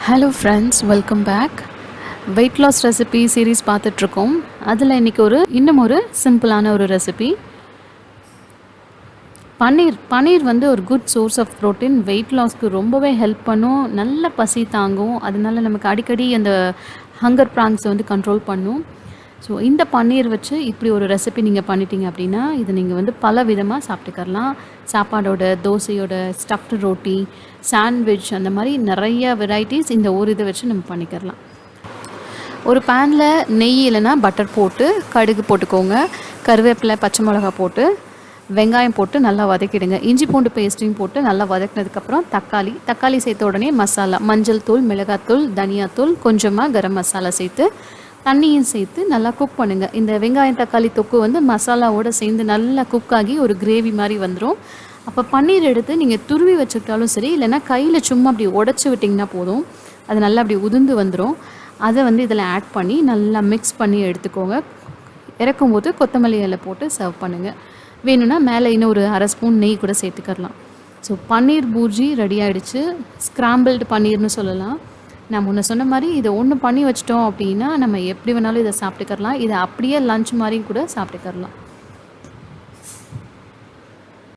Hello friends, welcome back. Weight loss recipe series பார்த்துட்ருக்கோம். அதில் இன்றைக்கி இன்னும் ஒரு சிம்பிளான ஒரு ரெசிபி. பன்னீர் வந்து ஒரு good source of protein. Weight லாஸ்க்கு ரொம்பவே ஹெல்ப் பண்ணும். நல்ல பசி தாங்கும். அதனால நமக்கு அடிக்கடி அந்த ஹங்கர் ப்ராங்ஸை வந்து கண்ட்ரோல் பண்ணும். ஸோ இந்த பன்னீர் வச்சு இப்படி ஒரு ரெசிபி நீங்கள் பண்ணிட்டீங்க அப்படின்னா இது நீங்கள் வந்து பல விதமாக சாப்பிட்டுக்கரலாம். சாப்பாடோட, தோசையோட, ஸ்டஃப்டு ரோட்டி, சாண்ட்விச், அந்த மாதிரி நிறைய வெரைட்டிஸ் இந்த ஒரு இதை வச்சு நம்ம பண்ணிக்கிறலாம். ஒரு பேனில் நெய் இல்லைன்னா பட்டர் போட்டு கடுகு போட்டுக்கோங்க. கருவேப்பிலை, பச்சை மிளகா போட்டு வெங்காயம் போட்டு நல்லா வதக்கிடுங்க. இஞ்சி பூண்டு பேஸ்ட்டையும் போட்டு நல்லா வதக்கினதுக்கப்புறம் தக்காளி சேர்த்த உடனே மசாலா, மஞ்சள் தூள், மிளகாத்தூள், தனியாத்தூள், கொஞ்சமாக கரம் மசாலா சேர்த்து தண்ணியும் சேர்த்து நல்லா குக் பண்ணுங்கள். இந்த வெங்காயம் தக்காளி தொக்கு வந்து மசாலாவோடு சேர்ந்து நல்லா குக் ஆகி ஒரு கிரேவி மாதிரி வந்துடும். அப்போ பன்னீர் எடுத்து நீங்கள் துருவி வச்சுக்கிட்டாலும் சரி, இல்லைனா கையில் சும்மா அப்படி உடச்சி விட்டிங்கன்னா போதும். அது நல்லா அப்படி உதிர்ந்து வந்துடும். அதை வந்து இதில் ஆட் பண்ணி நல்லா மிக்ஸ் பண்ணி எடுத்துக்கோங்க. இறக்கும்போது கொத்தமல்லி இலை போட்டு சர்வ் பண்ணுங்கள். வேணும்னா மேலே இன்னும் ஒரு அரை ஸ்பூன் நெய் கூட சேர்த்துக்கலாம். ஸோ பன்னீர் பூர்ஜி ரெடி ஆகிடுச்சு. ஸ்க்ராம்பிள்டு பன்னீர்னு சொல்லலாம். நான் முன்ன சொன்ன மாதிரி இதை ஒன்று பண்ணி வச்சிட்டோம் அப்படின்னா நம்ம எப்படி வேணாலும் இதை சாப்பிட்டுக்கரலாம். இதை அப்படியே லஞ்ச் மாதிரியும் கூட சாப்பிட்டுக்கரலாம்.